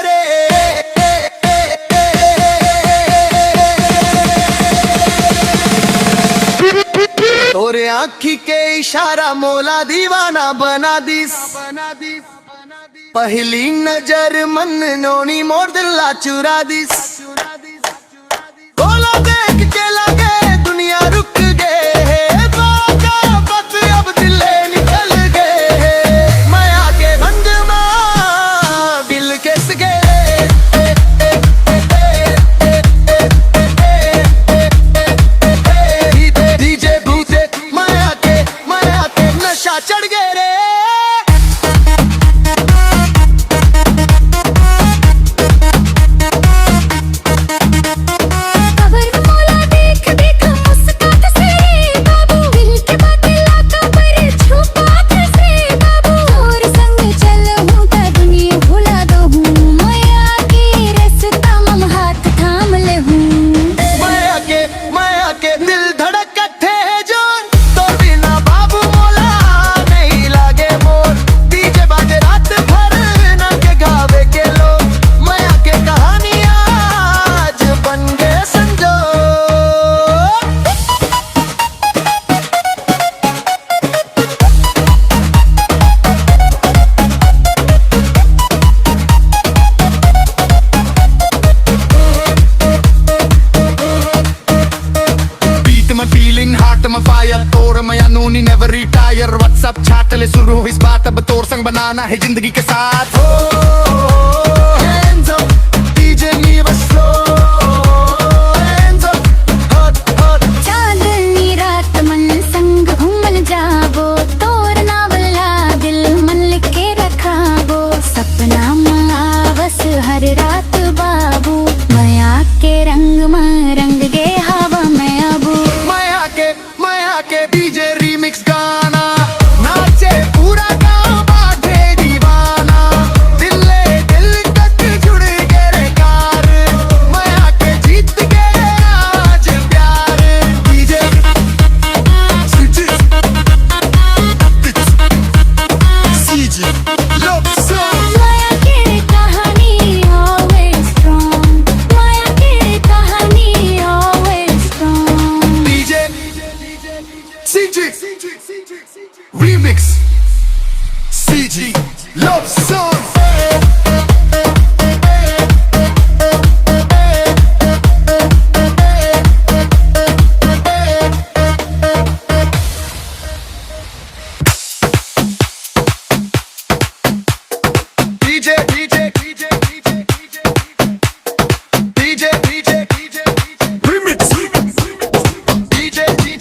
रे। तोरे आँखी के इशारा मोला दीवाना बना दिस। पहली नजर मन नोनी मोर दिला चुरा दिस। बोला देख के लगे दुनिया रुक गए, बत अब दिले निकल गए। मैं आके भंग दिल किस गए। डीजे भूते मैं आके नशा चढ़ गए रे। मैं फायर तोर मैं नूनी नेवर रिटायर। व्हाट्सएप चैटले शुरू इस बात अब तोर संग बनाना है जिंदगी के साथ। hands up, DJ me was slow, hands up, hot hot। चांदनी रात मन संग घूमन जाबो, तोर नावला दिल मन लिखे रखाबो। सपना मावस हर रात बाबू, माया के रंग में रंग गे हवा में आबू। माया के डीजे रीमिक्स गाना नाचे पूरा गाँव बाटे दीवाना। दिल तक जुड़ गए रे कार, माया के जीत गए आज प्यार। DJ CG love song. Maya की कहानी always strong, माया की कहानी always strong। DJ CG Remix CG Love Song।